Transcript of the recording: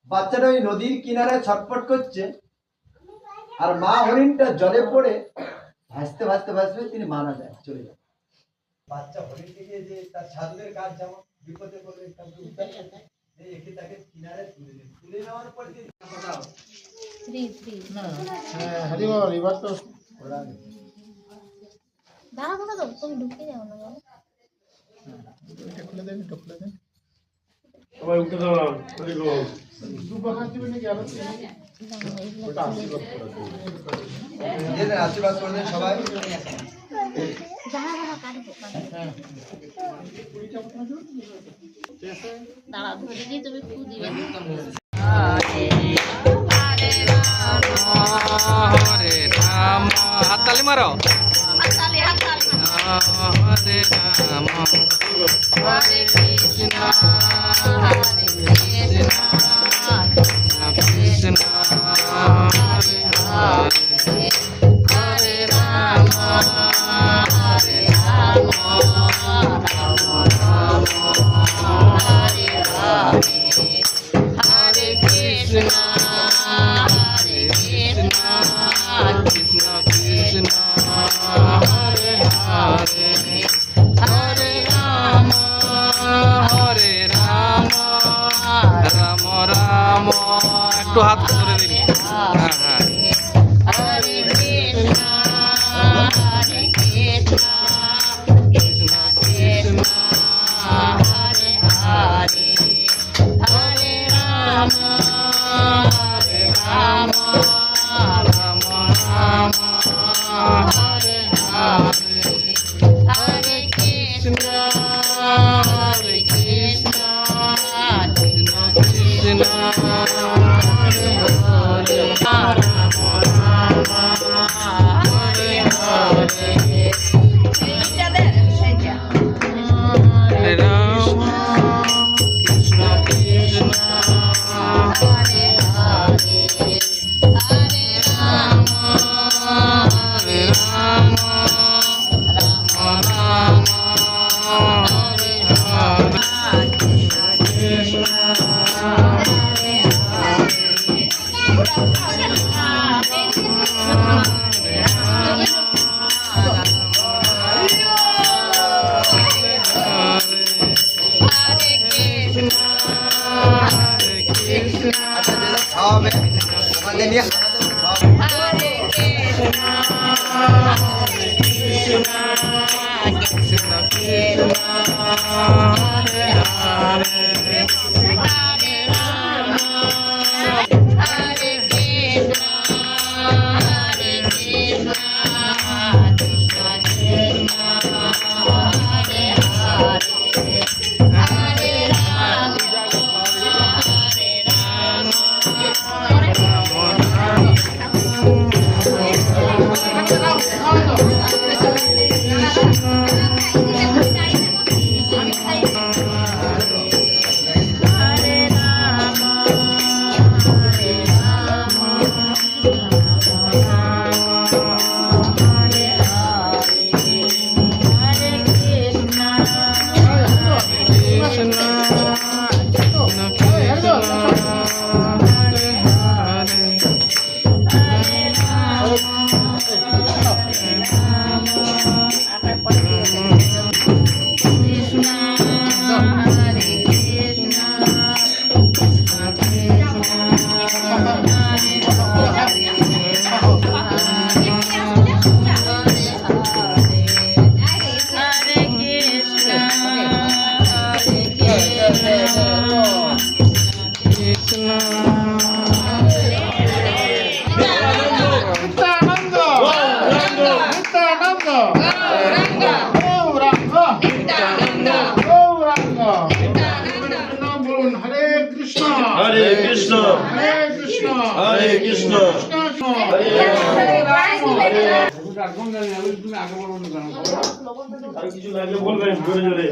বাচ্চাটা ওই নদীর কিনারে ছটফট করছে আর মা হরিণটা জলে পড়ে ভাসতে ভাসতে ভাসতে তিনি মারা যায়, চলে যায়। বাচ্চা হরিণটিকে যে তার ছাদের কাজ যেমন বিপদে পড়লে একে তাকে কিনারে তুলে নেয়, তুলে নেওয়ার পর যে হরি বল এবার তো দাঁড়া কোথা তো তুমি ঢুকে যাও না বাবা, এটা খুলে দেন, এটা খুলে দেন সবাই উঠে দাঁড়ান। হরি বল। দুবাহাত দিবেন নাকি আলো ওটা আশীর্বাদ করে দেন, আশীর্বাদ করে দেন সবাই। দাঁড়া কাটবো দাঁড়া ধরে দিয়ে তুমি ফু দিবে। হরে রাম, হাততালি মারো। হাততালি হাততালি। হরে রাম হরে কৃষ্ণ হরে কৃষ্ণ কৃষ্ণ হরে হরে হরে রাম হরে রাম রাম রাম হরে হরে হরে কৃষ্ণ হরে কৃষ্ণ কৃষ্ণ কৃষ্ণ হরে হরে হরে রাম রাম রাম, একটু হাত ধরে দিন। হ্যাঁ হ্যাঁ। হরে কৃষ্ণ হরে কৃষ্ণ কৃষ্ণ কৃষ্ণ হরে হরে হরে রাম রাম রাম হরে হরে হরে কৃষ্ণ হরে কৃষ্ণ কৃষ্ণ কৃষ্ণ হরে হরে রাম রাম হরে হরে হরে রাম কৃষ্ণ কৃষ্ণ হরে হরে হরে রাম হরে রাম রাম রাম হরে হরে কৃষ্ণ হরে খাওয়াবে আমাদের নিয়ে হরে কৃষ্ণ হরে কৃষ্ণ কৃষ্ণ কৃষ্ণ হরে হরে হরে রাম হরে কৃষ্ণ হরে কৃষ্ণ কৃষ্ণ কৃষ্ণ হরে হরে হরে রাম হরে রাম রাম রাম গৌরাঙ্গ গৌরাঙ্গ গৌরাঙ্গ বলুন হরে কৃষ্ণ হরে কৃষ্ণ হরে কৃষ্ণ হরে কৃষ্ণ কৃষ্ণ আর কিছু লাগলে বলবেন জোরে জোরে